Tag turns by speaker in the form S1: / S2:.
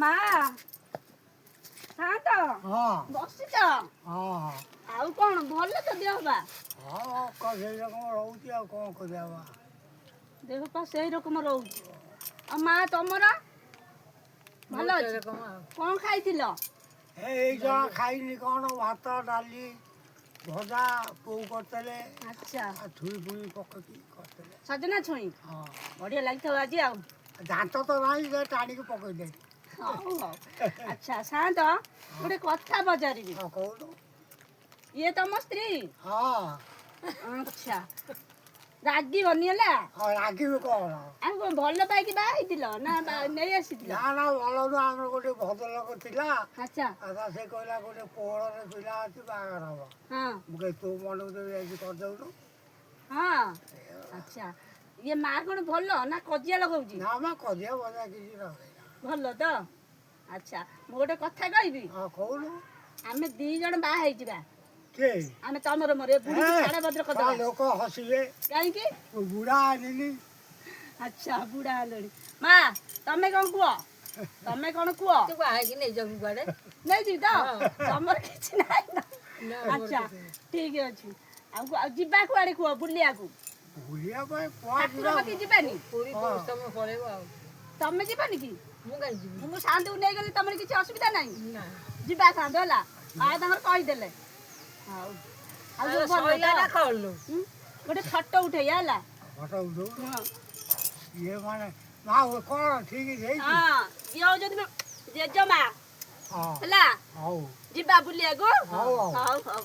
S1: ମା ଥାନ୍ତ ବସିଛ ଆଉ କଣ ଭଲ ତ ଦେହ ବା
S2: ସେଇ ରକମ ରହୁଛି ଆଉ କଣ କରିବା
S1: ଦେହ ପା ସେଇ ରକମ ରହୁଛି। ଆଉ ମା ତମର ଭଲ ଅଛି? କଣ ଖାଇଥିଲ?
S2: ଏଇ ଜଣ ଖାଇନି କଣ ଭାତ ଡାଲି ଭଜା ବୋଉ କରିଥିଲେ।
S1: ଆଚ୍ଛା
S2: ଛୁଇଁ ଫୁଇଁ ପକେଇକି କରିଥିଲେ।
S1: ସଜନା ଛୁଇଁ ବଢିଆ ଲାଗିଥିବ ଆଜି ଆଉ।
S2: ଦାନ୍ତ ତ ନାହିଁ ସେ ଟାଣିକି ପକେଇଦେଲି।
S1: ହଉ ହଉ ଆଚ୍ଛା ସାନ୍ତ ଗୋଟେ କଥା ପଚାରିବି।
S2: କହୁନୁ।
S1: ଇଏ ତମ ସ୍ତ୍ରୀ?
S2: ହଁ।
S1: ଆଚ୍ଛା ରାଗିବନି ହେଲା।
S2: ରାଗିବି କଣ?
S1: ଆଉ କଣ ଭଲ ପାଇକି ବାହା ହେଇଥିଲ ନା ନେଇ ଆସିଥିଲ?
S2: ନା ନା ଭଲ ନୁହଁ। ଆମର ଗୋଟେ ଭଦ୍ରଲୋକ ଥିଲା।
S1: ଆଚ୍ଛା
S2: ସେ କହିଲା ଗୋଟେ କୋହଳରେ ପିଲା ଅଛି ବାହାଘର ହବ। ମୁଁ କହିଲି ତୁ ମନକୁ ଦେବି ଯାଇକି କରିଦେଉନୁ।
S1: ହଁ ଆଚ୍ଛା ଇଏ ମା କଣ ଭଲ ନା କଜିଆ ଲଗଉଛି?
S2: ନା ମା କଜିଆ ବଜା କିଛି ଲଗେଇନା।
S1: ଭଲ ତ? ଆଚ୍ଛା ମୁଁ ଗୋଟେ କଥା କହିବି?
S2: କହୁନୁ।
S1: ଆମେ 2 ଜଣ ବାହା ହେଇଯିବା।
S2: କିଏ?
S1: ଆମେ ତମର ମୋର ବୁଢୀ ଛାଡ ଭଦ୍ର କରିଦବା।
S2: ଲୋକ ହସିବେ।
S1: କାହିଁକି?
S2: ବୁଢା ଆଣିନି।
S1: ଆଚ୍ଛା ବୁଢା ହେଲଣି। ମା ତମେ କଣ କୁହ? ତମେ କଣ କୁହ?
S3: ତୁ ବାହାହେଇକି ନେଇଯାଉ କୁଆଡେ?
S1: ନେଇଯିବି ତ? ତମର କିଛି ନାହିଁ ନା? ଆଚ୍ଛା ଠିକ ଅଛି। ଆଉ ଯିବା କୁଆଡେ କୁହ ବୁଲିବାକୁ?
S2: ବୁଲିବା ପାଇଁ
S1: ଠାକୁର ପାଖି ଯିବାନି?
S3: ପୁରୀ ତମେ ପଳେଇବ ଆଉ।
S1: ତମେ ଯିବାନି କି?
S3: ମୁଁ କାହିଁ ଯିବି?
S1: ମୁଁ ଶାନ୍ତକୁ ନେଇଗଲେ ତମର କିଛି ଅସୁବିଧା ନାହିଁ?
S3: ନା
S1: ଯିବା ଶାନ୍ତ ହେଲା। ଆଉ ତାଙ୍କର କହିଦେଲେ। ହଉ ଆଉ ଗୋଟେ ଫଟୋ ଉଠେଇବା ହେଲା।
S2: ଫଟୋ ଉଠଉ। ଇଏ ମାନେ ମା କଣ ଠିକ ହେଇଛି?
S1: ଇଏ ହଉଛନ୍ତି ଜେଜେମା ହେଲା। ଯିବା ବୁଲିବାକୁ। ହଉ ହଉ।